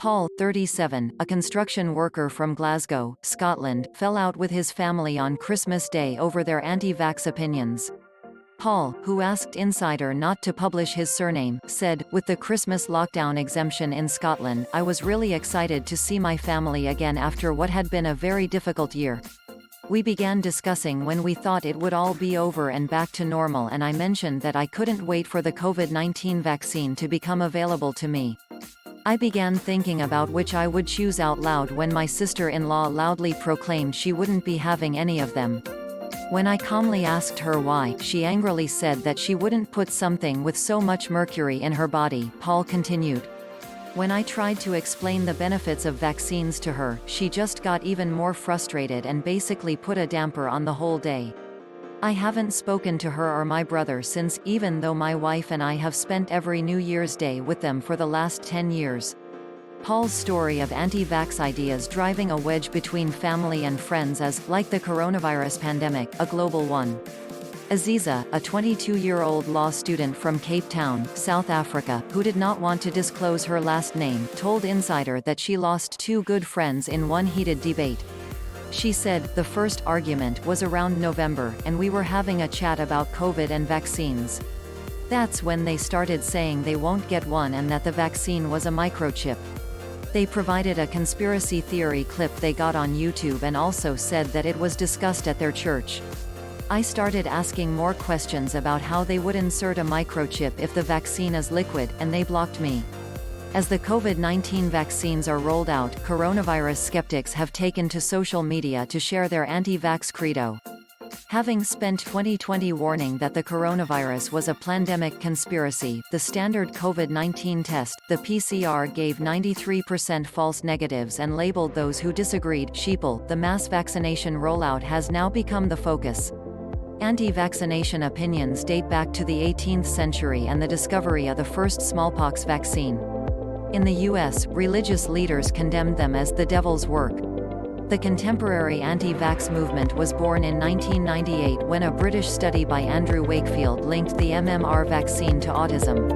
Paul, 37, a construction worker from Glasgow, Scotland, fell out with his family on Christmas Day over their anti-vax opinions. Paul, who asked Insider not to publish his surname, said, "With the Christmas lockdown exemption in Scotland, I was really excited to see my family again after what had been a very difficult year. We began discussing when we thought it would all be over and back to normal, and I mentioned that I couldn't wait for the COVID-19 vaccine to become available to me. I began thinking about which I would choose out loud when my sister-in-law loudly proclaimed she wouldn't be having any of them. When I calmly asked her why, she angrily said that she wouldn't put something with so much mercury in her body," Paul continued. "When I tried to explain the benefits of vaccines to her, she just got even more frustrated and basically put a damper on the whole day. I haven't spoken to her or my brother since, even though my wife and I have spent every New Year's Day with them for the last 10 years. Paul's story of anti-vax ideas driving a wedge between family and friends is, like the coronavirus pandemic, a global one. Aziza, a 22-year-old law student from Cape Town, South Africa, who did not want to disclose her last name, told Insider that she lost two good friends in one heated debate. She said, "The first argument was around November, and we were having a chat about COVID and vaccines. That's when they started saying they won't get one and that the vaccine was a microchip. They provided a conspiracy theory clip they got on YouTube and also said that it was discussed at their church. I started asking more questions about how they would insert a microchip if the vaccine is liquid, and they blocked me." As the COVID-19 vaccines are rolled out, coronavirus skeptics have taken to social media to share their anti-vax credo. Having spent 2020 warning that the coronavirus was a pandemic conspiracy, the standard COVID-19 test, the PCR, gave 93% false negatives and labeled those who disagreed sheeple. The mass vaccination rollout has now become the focus. Anti-vaccination opinions date back to the 18th century and the discovery of the first smallpox vaccine. In the US, religious leaders condemned them as the devil's work. The contemporary anti-vax movement was born in 1998 when a British study by Andrew Wakefield linked the MMR vaccine to autism.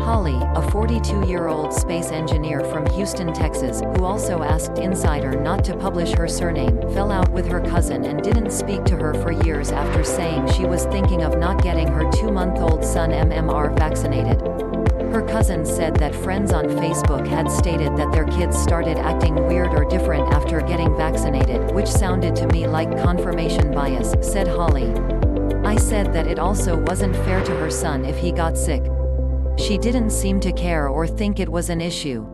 Holly, a 42-year-old space engineer from Houston, Texas, who also asked Insider not to publish her surname, fell out with her cousin and didn't speak to her for years after saying she was thinking of not getting her 2-month-old son MMR vaccinated. Her cousin said that friends on Facebook had stated that their kids started acting weird or different after getting vaccinated, which sounded to me like confirmation bias, said Holly. I said that it also wasn't fair to her son if he got sick. She didn't seem to care or think it was an issue.